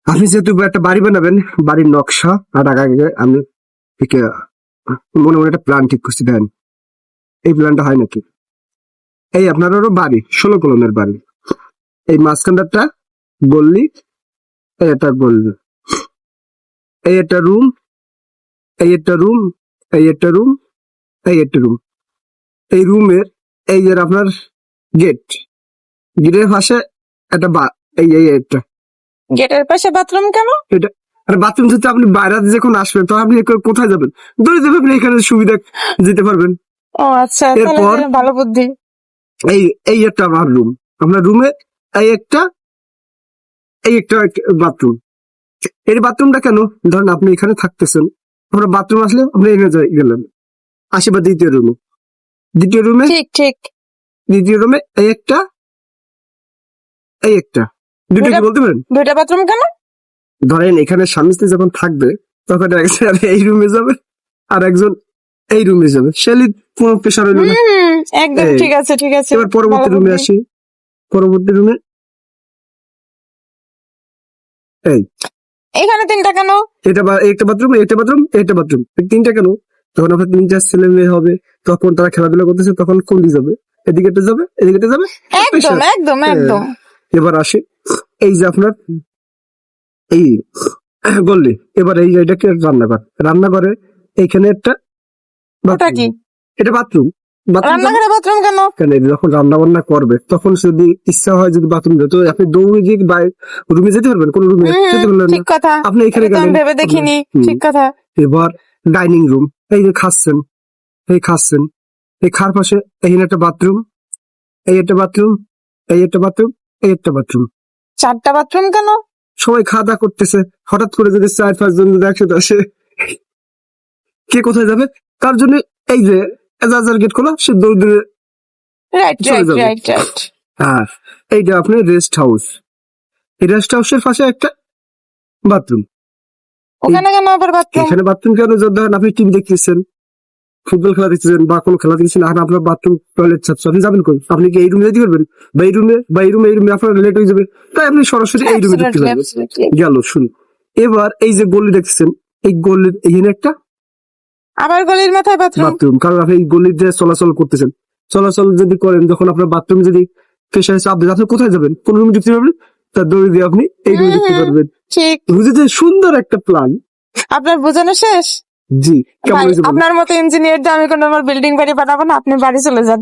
আপনি যেহেতু একটা বাড়ি বানাবেন, বাড়ির নকশা আর আগে আমি থেকে মনে মনে একটা প্ল্যান ঠিক করছি। দেন এই প্ল্যানটা হয় নাকি? এই আপনারও বাড়ি 16 কলমের বাড়ি, এই মাঝখানটা বললি, এই একটা বললি, এই একটা রুম, এই একটা রুম, এই একটা রুম, এই একটা রুম, এই রুমের এই যে আপনার গেট, গেটের পাশে একটা এই এই একটা গেটের পাশে বাথরুম কেন? এটা আর বাথরুম যদি আপনি বাইরে যখন আসবেন তখন আপনি কোথায় যাবেন? দৌড়ে যাবেন, আপনি এখানে সুবিধা যেতে পারবেন। ও আচ্ছা, তাহলে এরপর ভালো বুদ্ধি। এই এই একটা আমার রুম, আপনার রুমে এই একটা, এই একটা বাথরুম। এই বাথরুমটা কেন? ধরেন আপনি এখানে থাকতেছেন, আপনার বাথরুম আসলে আপনি এখানে গেলেন, আশেপাশে দ্বিতীয় রুমে, দ্বিতীয় রুমে, ঠিক ঠিক। দ্বিতীয় রুমে এই একটা, এই একটা, দুটো কি বলতে পারেন? দুইটা বাথরুম কেন? ধরেন এখানে স্বামী স্ত্রী যখন থাকবে তখন একজন এই রুমে যাবে আর একজন এই রুমে যাবে, সেলি কোনো প্রেশার হইলো না। একদম এই, ঠিক আছে ঠিক আছে। এবার পরবর্তী ভালো রুমে বুদ্ধি। আসি, পরবর্তী রুমে এই এখানে তিনটা কেন? এটা একটা বাথরুম, একটা বাথরুম, একটা বাথরুম, তিনটা কেন? তখন আপনার তিনটা ছেলে মেয়ে হবে, তখন তারা খেলাধুলা করতেছে, তখন কোন দিকে যাবে? এদিকে যাবে, এদিকে যাবে। একদম একদম একদম। এবার আসে এই যে আপনার এই বললি, এবার এই এটাকে রান্নাঘর, রান্নাঘরে এইখানে একটা ওটা কি? এটা বাথরুম। রান্নাঘরে বাথরুম কেন? কেন? যখন রান্না বান্না করবে তখন যদি ইচ্ছা হয় যদি বাথরুম যেতে, আপনি দৌড়ে গিয়ে রুমে যেতে পারবেন, কোন রুমে যেতে পারবেন ঠিক না, কথা। আপনি এখানে এটা তো আমি গেলেন। ভেবে দেখিনি। ঠিক কথা। এবার ডাইনিং রুম, এই যে খাচ্ছেন, এই খাচ্ছেন, এই খার পাশে এইখানে একটা বাথরুম, এই একটা বাথরুম, এই একটা বাথরুম, এই একটা বাথরুম। চারটা বাথরুম কেন? সবাই খাওয়া দাওয়া করতেছে, হঠাৎ করে যদি 4-5 জন যদি একসাথে আসে, কে কোথায় যাবে? তার জন্য এই যে যার গেট খোলা সে দৌড় দৌড়ে রাইট চলে রাইট যাবে। Right right. হ্যাঁ, এইটা আপনার রেস্ট হাউস, এই রেস্ট হাউসের পাশে একটা বাথরুম। ওখানে কেন আবার বাথরুম? এখানে বাথরুম কেন? ধরেন আপনি টিভি দেখতেছেন, ফুটবল খেলা দেখতেছেন বা কোনো খেলা দেখতেছেন, আর আপনার বাথরুম টয়লেট চাচ্ছে, আপনি যাবেন কই? আপনি কি এই রুমে যেতে পারবেন? বা এই রুমে, বা এই রুমে, এই রুমে আপনার লেট হয়ে যাবে, তাই আপনি সরাসরি এই রুমে দেখতে Absolutely, পারবেন। absolutely. গেল, শুনুন। এবার এই যে গলি দেখতেছেন, এই গলির এখানে একটা আবার গলির মাথায় বাথরুম? বাথরুম, কারণ আপনি এই গলির যে চলাচল করতেছেন, চলাচল যদি করেন, যখন আপনার বাথরুম যদি প্রেশারে চাপ দেয়, আপনি কোথায় যাবেন? কোন রুমে ঢুকতে পারবেন? তার দৌড়ে দিয়ে আপনি এই রুমে ঢুকতে পারবেন। ঠিক। বুঝেছেন? সুন্দর একটা প্ল্যান। আপনার বোঝানো শেষ? জি, কেমন ভাই, হয়েছে বলুন? আপনার মতো ইঞ্জিনিয়ার দিয়ে আমি কোনো আমার বিল্ডিং বাড়ি বানাবো না, আপনি বাড়ি চলে যান।